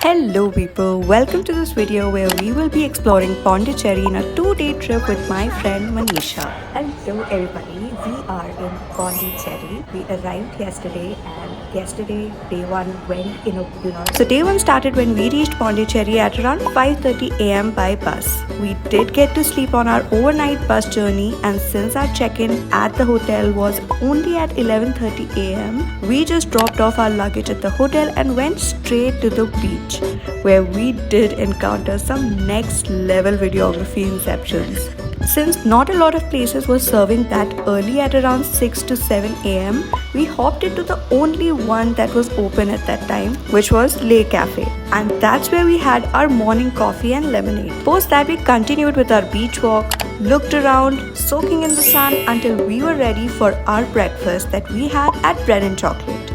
Hello people, welcome to this video where we will be exploring Pondicherry in a 2-day trip with my friend Manisha. Hello everybody, we are in Pondicherry. We arrived yesterday and yesterday day 1 went in a blur. So day 1 started when we reached Pondicherry at around 5:30 am by bus. We did get to sleep on our overnight bus journey, and since our check-in at the hotel was only at 11:30 am, we just dropped off our luggage at the hotel and went straight to the beach, where we did encounter some next level videography inceptions. Since not a lot of places were serving that early at around 6 to 7 am, we hopped into the only one that was open at that time, which was Le Cafe. And that's where we had our morning coffee and lemonade. Post that, we continued with our beach walk, looked around, soaking in the sun until we were ready for our breakfast that we had at Bread and Chocolate.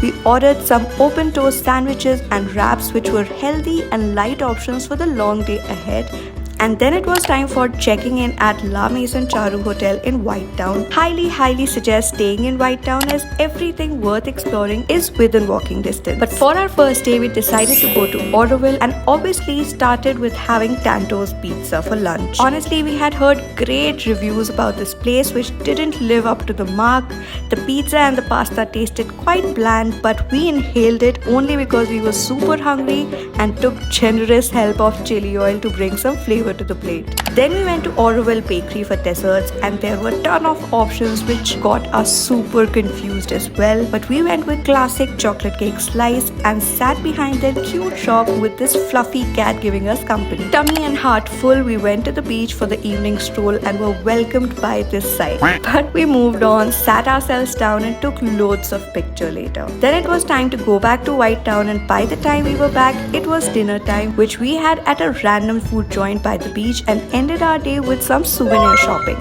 We ordered some open toast sandwiches and wraps, which were healthy and light options for the long day ahead. And then it was time for checking in at La Maison Charu Hotel in White Town. Highly suggest staying in White Town, as everything worth exploring is within walking distance. But for our first day, we decided to go to Auroville and obviously started with having Tanto's Pizza for lunch. Honestly, we had heard great reviews about this place which didn't live up to the mark. The pizza and the pasta tasted quite bland, but we inhaled it only because we were super hungry and took generous help of chili oil to bring some flavor to the plate. Then we went to Auroville Bakery for desserts, and there were a ton of options which got us super confused as well. But we went with classic chocolate cake slice and sat behind their cute shop with this fluffy cat giving us company. Tummy and heart full, we went to the beach for the evening stroll and were welcomed by this sight. But we moved on, sat ourselves down and took loads of pictures later. Then it was time to go back to White Town, and by the time we were back, it was dinner time, which we had at a random food joint by the beach, and ended our day with some souvenir shopping.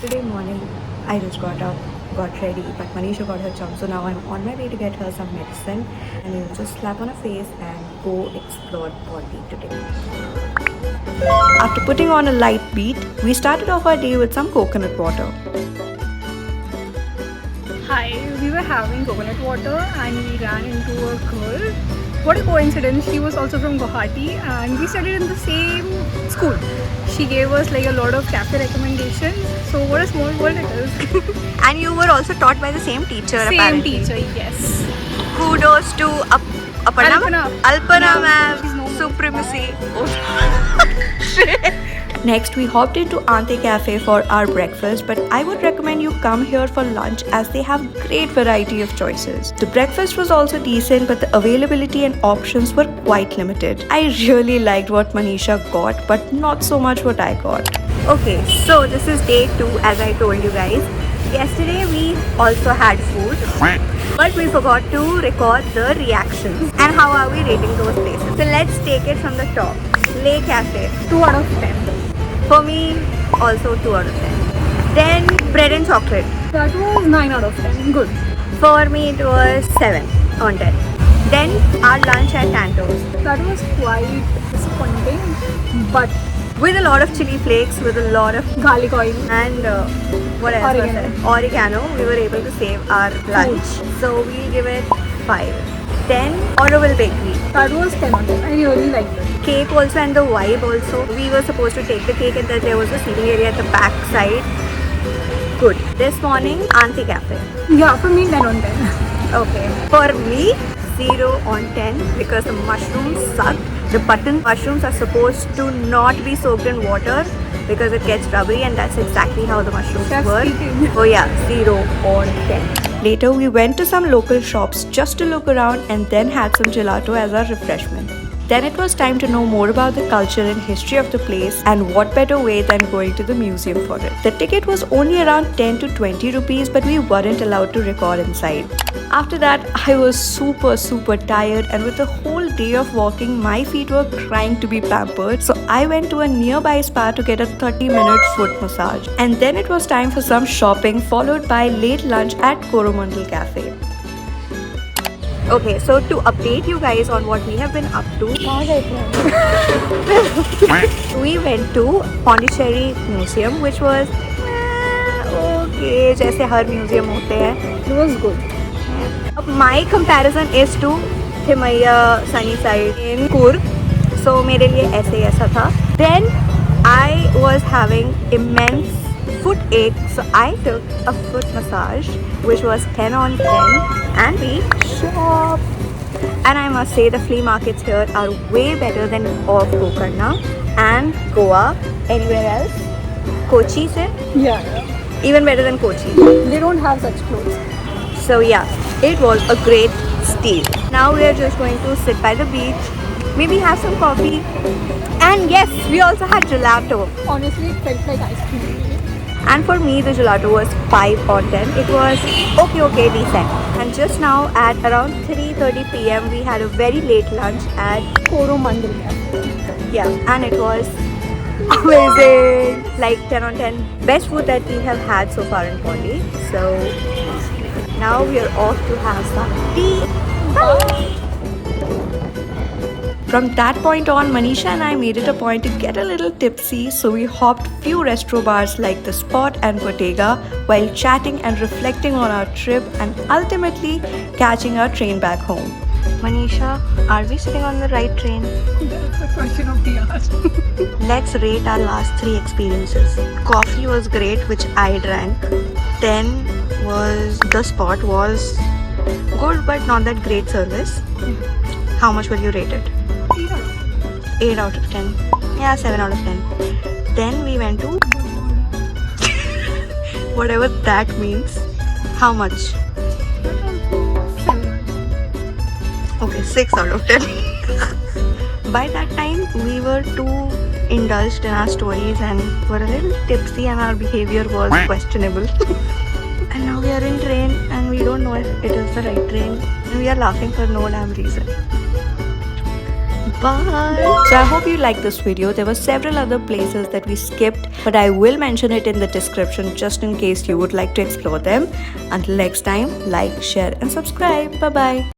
Today morning, I just got up, got ready, but Manisha got her jump, so now I'm on my way to get her some medicine, and we'll just slap on her face and go explore Pondi today. After putting on a light beat, we started off our day with some coconut water. Hi, we were having coconut water and we ran into a girl. What a coincidence, she was also from Guwahati and we studied in the same school. She gave us like a lot of cafe recommendations, so what a small world it is. And you were also taught by the same teacher, Same apparently. teacher, yes. Kudos to Alpana. Alpana ma'am. She's no more. Supremacy. Next, we hopped into Ante Cafe for our breakfast, but I would recommend you come here for lunch as they have great variety of choices. The breakfast was also decent, but the availability and options were quite limited. I really liked what Manisha got, but not so much what I got. Okay, so this is day 2, as I told you guys. Yesterday we also had food, but we forgot to record the reactions and how are we rating those places. So let's take it from the top. Le Cafe, 2 out of 10. for me also 2 out of 10. Then Bread and Chocolate, That was 9 out of 10. Good. for me it was 7 on 10. Then our lunch at Tanto's That was quite disappointing, but with a lot of chili flakes, with a lot of garlic oil. and what else was Oregano. it? Oregano. We were able to save our lunch, so we give it 5. Then Auroville Bakery. That was 10 out of 10. I really liked it. Cake also, and the vibe also. We were supposed to take the cake, and then there was a seating area at the back side. Good. This morning, Ante Cafe. Yeah, for me 10 on 10. Okay. For me, 0 on 10 because the mushrooms sucked. The button mushrooms are supposed to not be soaked in water because it gets rubbery, and that's exactly how the mushrooms Chef were. speaking. Oh yeah, 0 on 10. Later, we went to some local shops just to look around and then had some gelato as our refreshment. Then it was time to know more about the culture and history of the place, and what better way than going to the museum for it. The ticket was only around 10 to 20 rupees, but we weren't allowed to record inside. After that, I was super tired, and with the whole day of walking, my feet were crying to be pampered. So I went to a nearby spa to get a 30-minute foot massage. And then it was time for some shopping, followed by late lunch at Coromandel Cafe. Okay, so to update you guys on what we have been up to, we went to Pondicherry Museum, which was okay, जैसे हर museum होते हैं. It was good. My comparison is to Thimaya sunny side in Coorg. So मेरे लिए ऐसे ही ऐसा था. Then I was having immense foot ache, so I took a foot massage, which was 10 on 10, and we shopped. And I must say the flea markets here are way better than of Gokarna and Goa. Anywhere else? Kochi se? Yeah. Even better than Kochi. They don't have such clothes. So yeah, it was a great steal. Now we are just going to sit by the beach, maybe have some coffee, and yes, we also had gelato. Honestly, it felt like ice cream. And for me, the gelato was 5 on 10. It was okay, decent. And just now at around 3:30 p.m. we had a very late lunch at Coromandel. and it was amazing. Like 10 on 10. Best food that we have had so far in Pondi. So now we are off to have some tea. Bye. From that point on, Manisha and I made it a point to get a little tipsy, so we hopped few restro bars like The Spot and Bottega while chatting and reflecting on our trip and ultimately catching our train back home. Manisha, are we sitting on the right train? That's the question of the hour. Let's rate our last 3 experiences. Coffee was great, which I drank. Then was The Spot was good but not that great service. How much will you rate it? 8 out of 10. Yeah, 7 out of 10. Then we went to whatever that means. How much? Okay, 6 out of 10. By that time, we were too indulged in our stories and were a little tipsy, and our behavior was questionable. And now we are in train and we don't know if it is the right train. And we are laughing for no damn reason. Bye. So I hope you liked this video. There were several other places that we skipped, but I will mention it in the description just in case you would like to explore them. Until next time, like, share and subscribe. Bye bye.